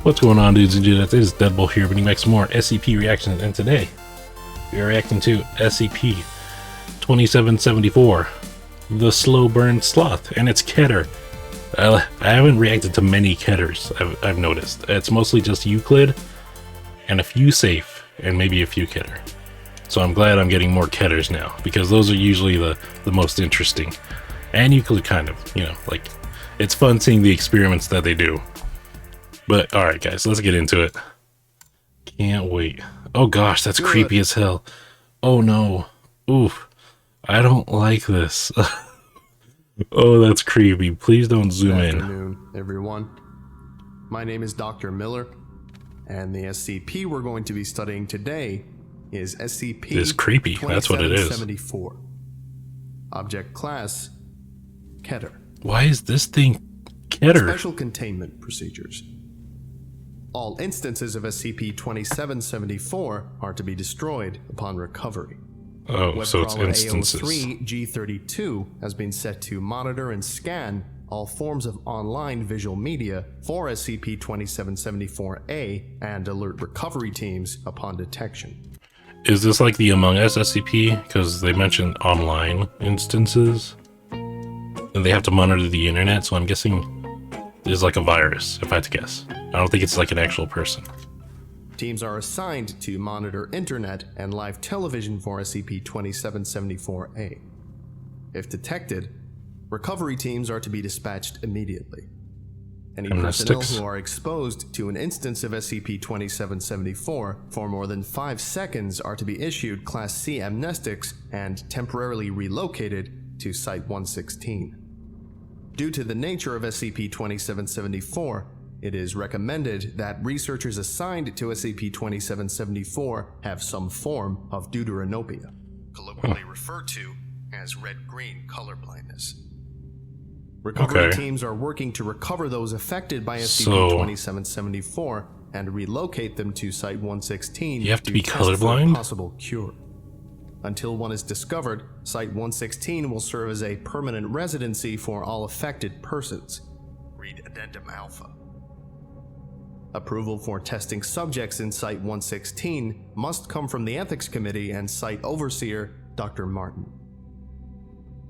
What's going on, dudes and dudettes? It is Deadbolt here, bringing back some more SCP reactions, and today we are reacting to SCP-2774, the slow burn sloth, and its Keter. I haven't reacted to many Keters, I've noticed. It's mostly just Euclid, and a few safe, and maybe a few Keter. So I'm glad I'm getting more Keters now, because those are usually the most interesting. And Euclid kind of, you know, like, it's fun seeing the experiments that they do. But alright guys, let's get into it. Can't wait. Oh gosh, that's creepy as hell. Oh no. Oof. I don't like this. Oh, that's creepy. Please don't zoom in. Good afternoon, everyone. My name is Dr. Miller, and the SCP we're going to be studying today is SCP It's creepy. That's what it is. 2774. Object class, Keter. Why is this thing Keter? Special containment procedures. All instances of SCP-2774 are to be destroyed upon recovery. Oh, so it's instances. AO3-G32 has been set to monitor and scan all forms of online visual media for SCP-2774-A and alert recovery teams upon detection. Is this like the Among Us SCP? Because they mentioned online instances. And they have to monitor the internet, so I'm guessing it's like a virus, if I had to guess. I don't think it's like an actual person. Teams are assigned to monitor internet and live television for SCP-2774-A. If detected, recovery teams are to be dispatched immediately. Any personnel who are exposed to an instance of SCP-2774 for more than 5 seconds are to be issued Class C amnestics and temporarily relocated to Site-116. Due to the nature of SCP-2774, it is recommended that researchers assigned to SCP-2774 have some form of deuteranopia, colloquially referred to as red-green color blindness. Recovery teams are working to recover those affected by SCP-2774 and relocate them to Site-116 you have to be test colorblind? for a possible cure. Until one is discovered, Site-116 will serve as a permanent residency for all affected persons. Read Addendum Alpha. Approval for testing subjects in Site-116 must come from the Ethics Committee and Site Overseer, Dr. Martin.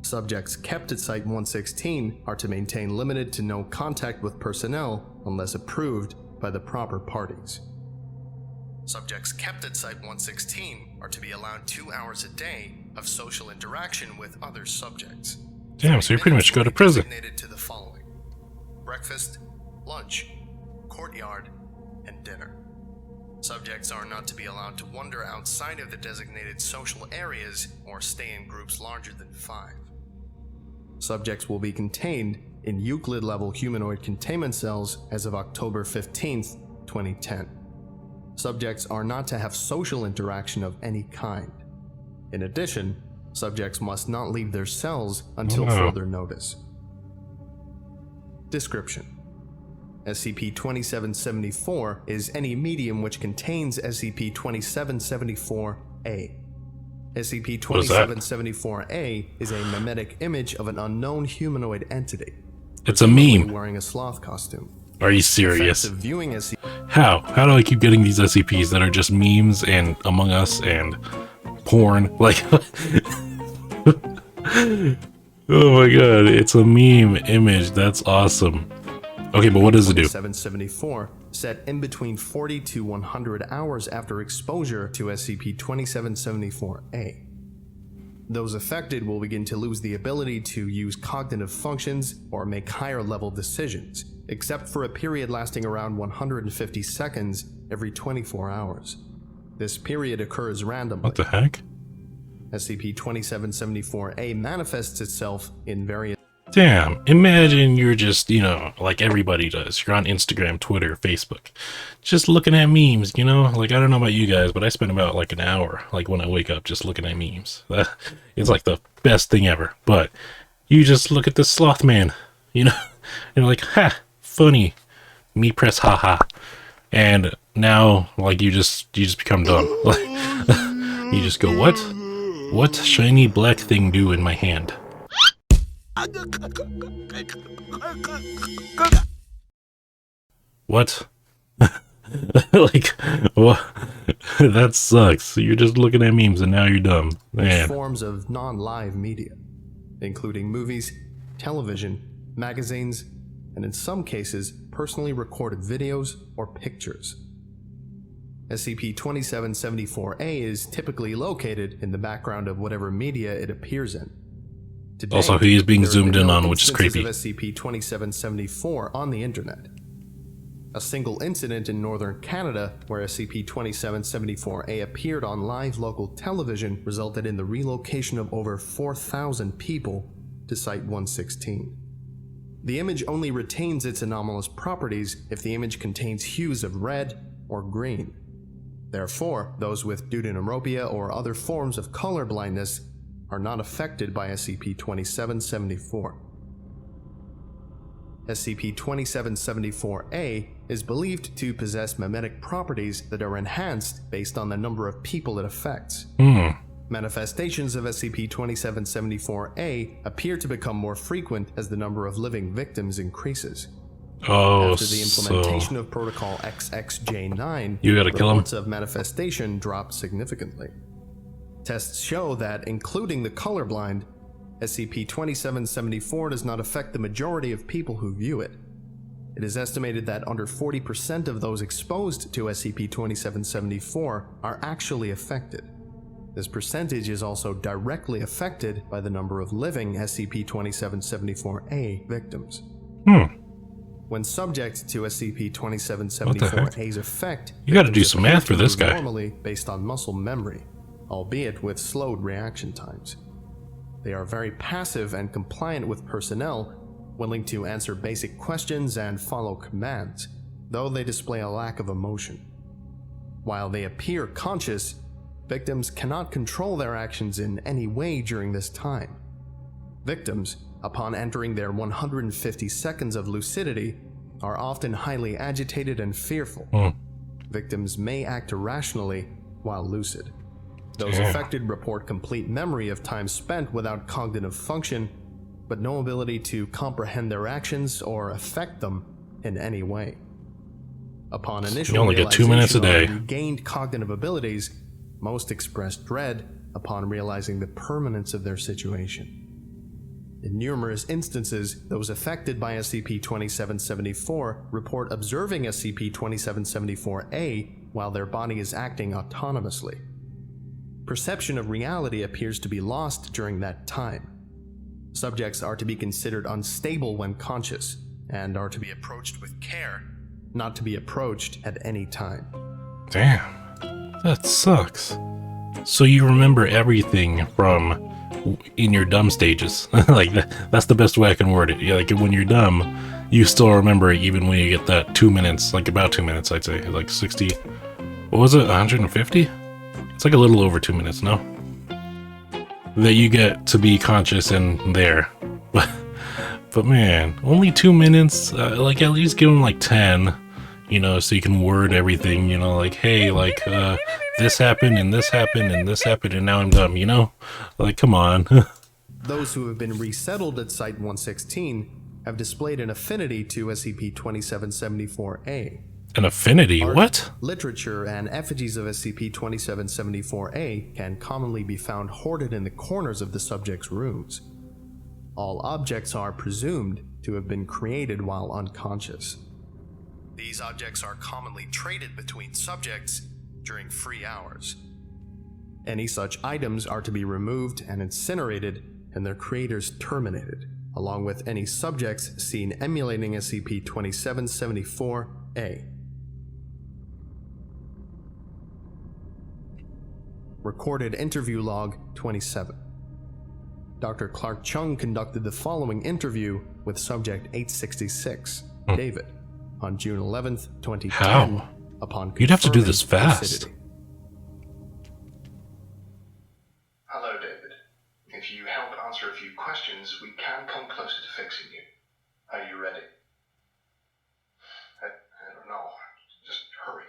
Subjects kept at Site-116 are to maintain limited to no contact with personnel unless approved by the proper parties. Subjects kept at Site-116 are to be allowed 2 hours a day of social interaction with other subjects. Damn, so you pretty much go to prison. Designated to the following: breakfast, lunch, courtyard, and dinner. Subjects are not to be allowed to wander outside of the designated social areas or stay in groups larger than 5. Subjects will be contained in Euclid-level humanoid containment cells as of October 15th, 2010. Subjects are not to have social interaction of any kind. In addition, subjects must not leave their cells until further notice. Description: SCP-2774 is any medium which contains SCP-2774-A. SCP-2774-A is a mimetic image of an unknown humanoid entity. It's a meme. Wearing a sloth costume. Are you serious? Viewing How do I keep getting these SCPs that are just memes and Among Us and porn? Like, oh my god, it's a meme image. That's awesome. Okay, but what does it do? 2774 set in between 40 to 100 hours after exposure to SCP-2774-A. Those affected will begin to lose the ability to use cognitive functions or make higher level decisions, except for a period lasting around 150 seconds every 24 hours. This period occurs randomly. What the heck? SCP-2774-A manifests itself in various... Damn, imagine you're just, you know, like everybody does. You're on Instagram, Twitter, Facebook, just looking at memes, you know? Like, I don't know about you guys, but I spend about like an hour, like when I wake up, just looking at memes. It's like the best thing ever. But you just look at this sloth man, you know? And you're like, ha, funny. Me press haha. And now, like, you just become dumb. Like, you just go, what? What shiny black thing do in my hand? What? Like, what? That sucks. You're just looking at memes and now you're dumb. There's Man. forms of non-live media, including movies, television, magazines, and in some cases, personally recorded videos or pictures. SCP-2774-A is typically located in the background of whatever media it appears in. To date, Also, he is being there have zoomed been in no on, which is instances creepy. of SCP-2774 on the internet. A single incident in northern Canada where SCP-2774-A appeared on live local television resulted in the relocation of over 4,000 people to Site-116. The image only retains its anomalous properties if the image contains hues of red or green. Therefore, those with deuteronomia or other forms of color blindness are not affected by SCP-2774. SCP-2774-A is believed to possess memetic properties that are enhanced based on the number of people it affects. Manifestations of SCP-2774-A appear to become more frequent as the number of living victims increases. Oh, After the implementation so of Protocol XXJ9, you gotta kill him. reports of manifestation dropped significantly. Tests show that, including the colorblind, SCP-2774 does not affect the majority of people who view it. It is estimated that under 40% of those exposed to SCP-2774 are actually affected. This percentage is also directly affected by the number of living SCP-2774-A victims. When subject to SCP-2774-A's effect, You gotta do victims some math appear for to this move guy. normally based on muscle memory, albeit with slowed reaction times. They are very passive and compliant with personnel, willing to answer basic questions and follow commands, though they display a lack of emotion. While they appear conscious, victims cannot control their actions in any way during this time. Victims, upon entering their 150 seconds of lucidity, are often highly agitated and fearful. Victims may act irrationally while lucid. Those affected report complete memory of time spent without cognitive function, but no ability to comprehend their actions or affect them in any way. Upon initial You only get 2 minutes a realization day. of regained cognitive abilities, most express dread upon realizing the permanence of their situation. In numerous instances, those affected by SCP-2774 report observing SCP-2774-A while their body is acting autonomously. Perception of reality appears to be lost during that time. Subjects are to be considered unstable when conscious, and are to be approached with care, not to be approached at any time. Damn, that sucks. So you remember everything from in your dumb stages. Like that's the best way I can word it. Yeah, like when you're dumb, you still remember it even when you get that 2 minutes, like about 2 minutes, I'd say, like 60. What was it? 150? It's like a little over 2 minutes, no? That you get to be conscious and there. But man, only 2 minutes. Like at least give them like 10. You know, so you can word everything, you know, like, hey, like, this happened, and this happened, and this happened, and now I'm dumb, you know? Like, come on. Those who have been resettled at Site-116 have displayed an affinity to SCP-2774-A. An affinity? Art, What? literature, and effigies of SCP-2774-A can commonly be found hoarded in the corners of the subject's rooms. All objects are presumed to have been created while unconscious. These objects are commonly traded between subjects during free hours. Any such items are to be removed and incinerated, and their creators terminated, along with any subjects seen emulating SCP-2774-A. Recorded Interview Log 27. Dr. Clark Chung conducted the following interview with Subject 866, David, on June 11th, 2010, How? upon You'd have to do confirming this fast. lucidity. Hello, David. If you help answer a few questions, we can come closer to fixing you. Are you ready? I don't know. Just hurry.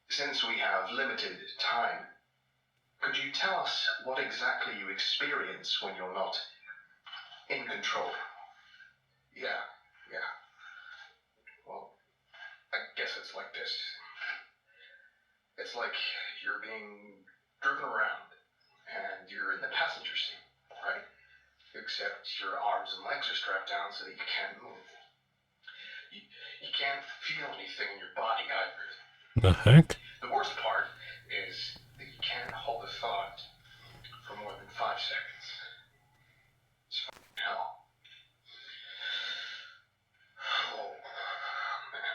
Since we have limited time, could you tell us what exactly you experience when you're not in control? Yeah. Well, I guess it's like this. It's like you're being driven around, and you're in the passenger seat, right? Except your arms and legs are strapped down so that you can't move. You can't feel anything in your body either. The heck? The worst part is that you can't hold a thought for more than 5 seconds. It's fucking hell. Oh,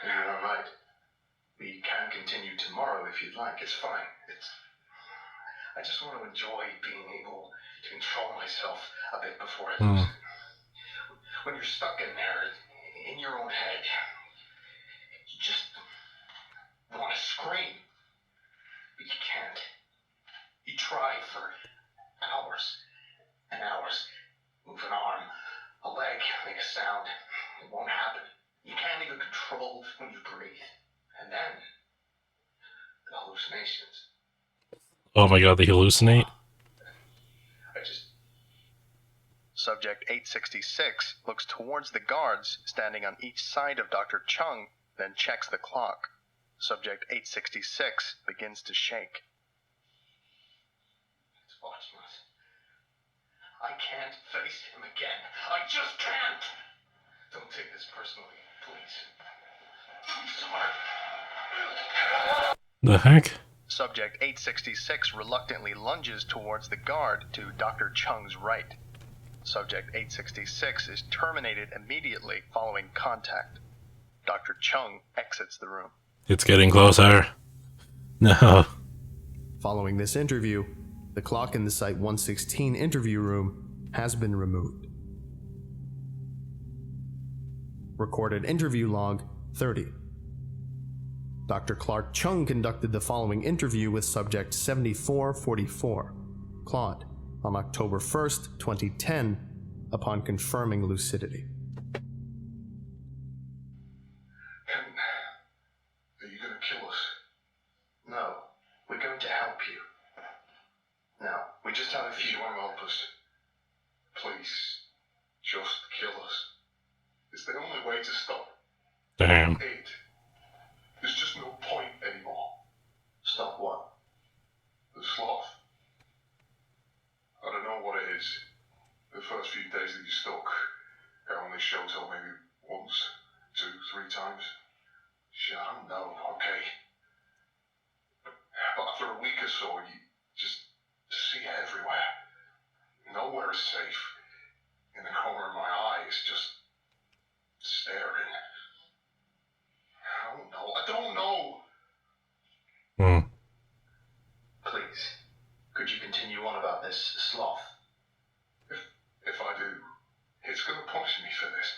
you're alright. We can continue tomorrow if you'd like. It's fine. I just want to enjoy being able to control myself a bit before I lose it. When you're stuck in there, in your own head, you just want to scream, but you can't. You try for hours and hours. Move an arm, a leg, make a sound. It won't happen. You can't even control when you breathe. And then, the hallucinations. Oh my god, they hallucinate? Subject 866 looks towards the guards standing on each side of Dr. Chung, then checks the clock. Subject 866 begins to shake. It's watching us. I can't face him again. I just can't! Don't take this personally, please. I'm sorry. The heck? Subject 866 reluctantly lunges towards the guard to Dr. Chung's right. Subject 866 is terminated immediately following contact. Dr. Chung exits the room. It's getting closer. No. Following this interview, the clock in the Site-116 interview room has been removed. Recorded interview log 30. Dr. Clark Chung conducted the following interview with subject 7444, Claude, on October 1st, 2010, upon confirming lucidity. Are you going to kill us? No, we're going to help you. No, we just have a few. You want to help us? Please, just kill us. It's the only way to stop. Damn. There's just no point anymore. Stop what? The sloth. I don't know what it is. The first few days that you're stuck, it only shows up maybe once, 2, 3 times. Shit, I don't know, okay? But after a week or so, you just see it everywhere. Nowhere is safe. In the corner of my eye, it's just staring. I don't know. Please, could you continue on about this sloth? If I do, it's going to punish me for this.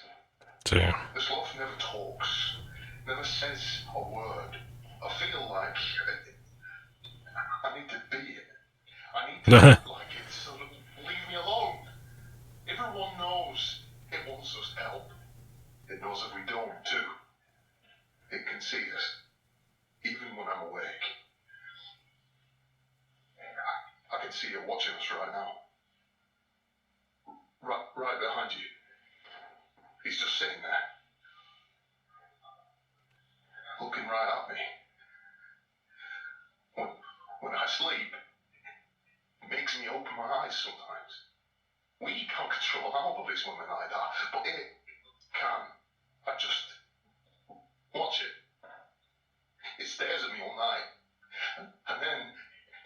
Damn. The sloth never talks, never says a word. I feel like I need to be it. I need to act like it, so leave me alone. Everyone knows it wants us help. It knows if we don't, too. It can see us, even when I'm awake. I can see it watching us right now. Right behind you. He's just sitting there. Looking right at me. When I sleep, it makes me open my eyes sometimes. We can't control our bodies when we're like that, but it can. I just watch it. It stares at me all night. And then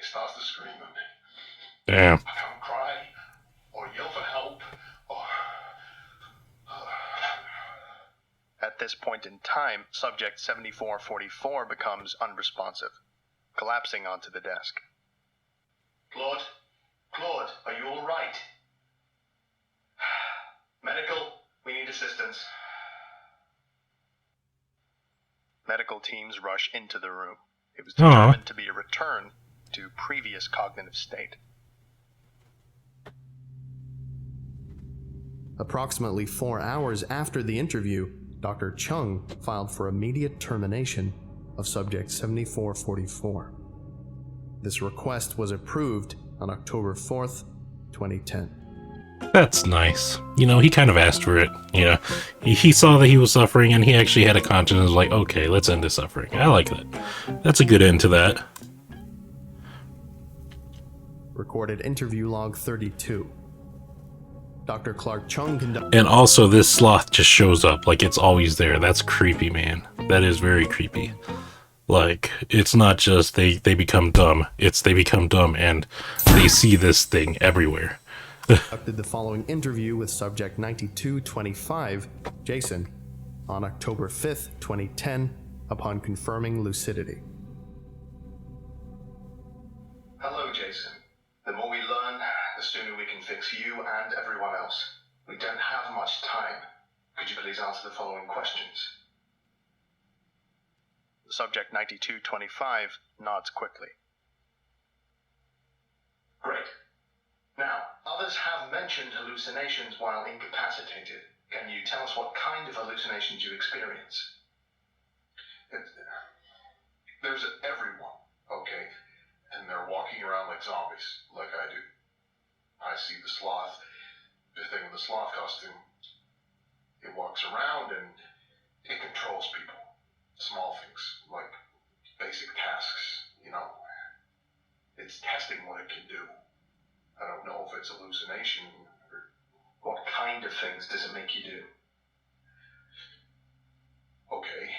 it starts to scream at me. Damn. I can't cry or yell for help or... At this point in time, subject 7444 becomes unresponsive, collapsing onto the desk. Claude, are you all right? Medical, we need assistance. Medical teams rush into the room. It was determined to be a return to previous cognitive state. Approximately 4 hours after the interview, Dr. Chung filed for immediate termination of subject 7444. This request was approved on October 4th, 2010. That's nice. You know, he kind of asked for it. You know, he saw that he was suffering and he actually had a conscience and was like, okay, let's end his suffering. I like that. That's a good end to that. Recorded interview log 32. Dr. Clark Chung conducted. And also, this sloth just shows up. Like, it's always there. That's creepy, man. That is very creepy. Like, it's not just they become dumb. It's they become dumb and they see this thing everywhere. Conducted the following interview with subject 9225, Jason, on October 5th, 2010, upon confirming lucidity. Hello, Jason. The more we learn, the sooner we can fix you and everyone else. We don't have much time. Could you please answer the following questions? Subject 9225 nods quickly. Great. Now, others have mentioned hallucinations while incapacitated. Can you tell us what kind of hallucinations you experience? There's everyone, okay? And they're walking around like zombies, like I do. I see the sloth, the thing in the sloth costume. It walks around and it controls people. Small things, like basic tasks, you know. It's testing what it can do. I don't know if it's hallucination or what kind of things does it make you do. Okay.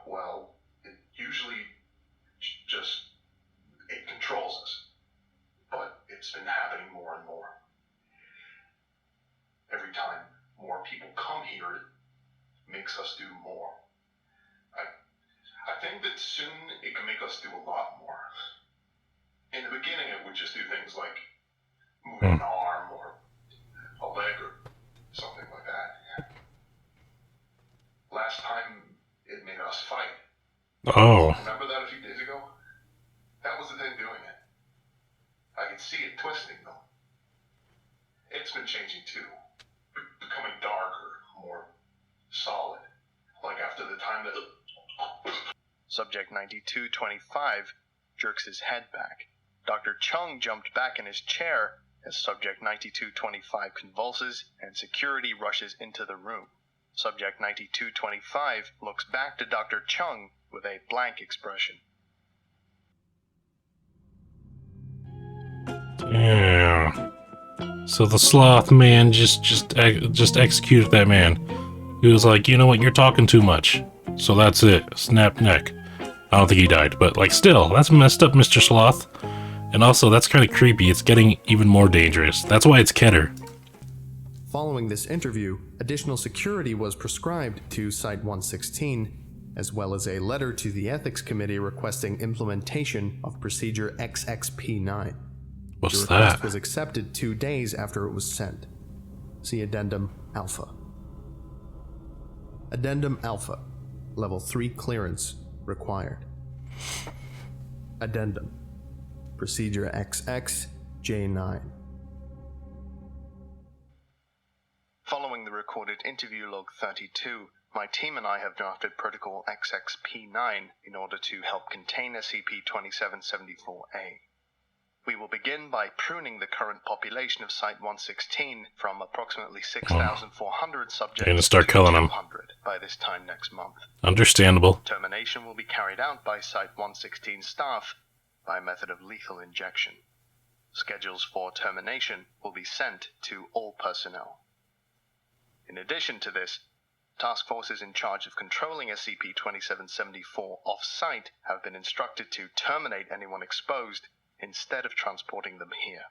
Well, it usually just, it controls us. But it's been happening more and more. Every time more people come here, it makes us do more. I think that soon it can make us do a lot more. In the beginning, it would just do things like move an arm or a leg or something like that. Last time, it made us fight. Oh. Remember that a few days ago? That was the thing doing it. I could see it twisting, though. It's been changing, too. Becoming darker, more solid. Like after the time that... Subject 9225 jerks his head back. Dr. Chung jumped back in his chair as Subject 9225 convulses and security rushes into the room. Subject 9225 looks back to Dr. Chung with a blank expression. Yeah. So the sloth man just executed that man. He was like, you know what, you're talking too much. So that's it. Snap neck. I don't think he died, but like still, that's messed up, Mr. Sloth. And also, that's kind of creepy. It's getting even more dangerous. That's why it's Keter. Following this interview, additional security was prescribed to Site-116, as well as a letter to the Ethics Committee requesting implementation of Procedure XXP9. What's The request that? was accepted 2 days after it was sent. See Addendum Alpha. Addendum Alpha. Level 3 clearance required. Addendum. Procedure XX J9. Following the recorded interview log 32, my team and I have drafted Protocol XXP9 in order to help contain SCP-2774-A. We will begin by pruning the current population of Site-116 from approximately 6,400 subjects Gonna start to killing 'em. 200 by this time next month. Understandable. Termination will be carried out by Site-116 staff by method of lethal injection. Schedules for termination will be sent to all personnel. In addition to this, task forces in charge of controlling SCP-2774 off-site have been instructed to terminate anyone exposed instead of transporting them here.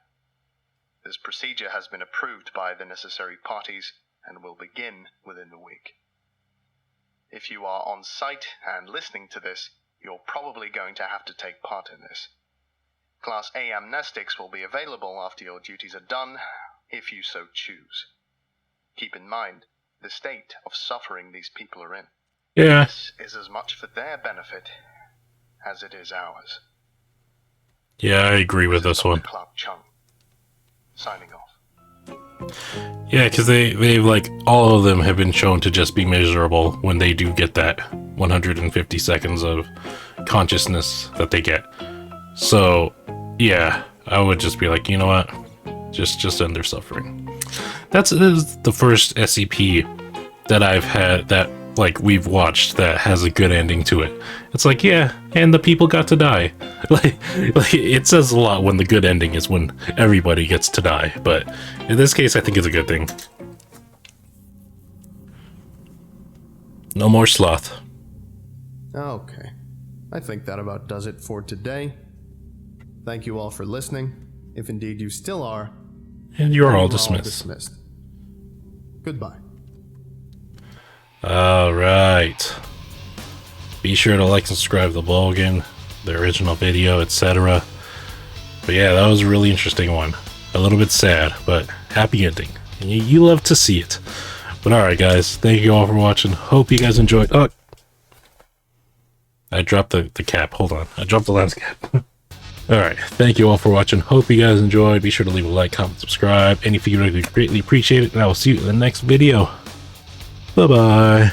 This procedure has been approved by the necessary parties and will begin within the week. If you are on site and listening to this, you're probably going to have to take part in this. Class A amnestics will be available after your duties are done, if you so choose. Keep in mind the state of suffering these people are in. Yeah. This is as much for their benefit as it is ours. Yeah, I agree with this one. Clark Chung, signing off. Yeah, because they've like, all of them have been shown to just be miserable when they do get that 150 seconds of consciousness that they get. So, yeah, I would just be like, you know what? just end their suffering. This is the first SCP that I've had that like we've watched that has a good ending to it. It's like, yeah, and the people got to die. Like it says a lot when the good ending is when everybody gets to die, but in this case I think it's a good thing. No more sloth. Okay. I think that about does it for today. Thank you all for listening, if indeed you still are. And you're all All dismissed. dismissed. Goodbye. Alright. Be sure to like and subscribe to Volgun, the original video, etc. But yeah, that was a really interesting one. A little bit sad, but happy ending. And you love to see it. But alright guys, thank you all for watching. Hope you guys enjoyed. Oh, I dropped the cap. Hold on. I dropped the lens cap. Alright, thank you all for watching. Hope you guys enjoyed. Be sure to leave a like, comment, subscribe. Any feedback would be greatly appreciated. And I will see you in the next video. Bye-bye.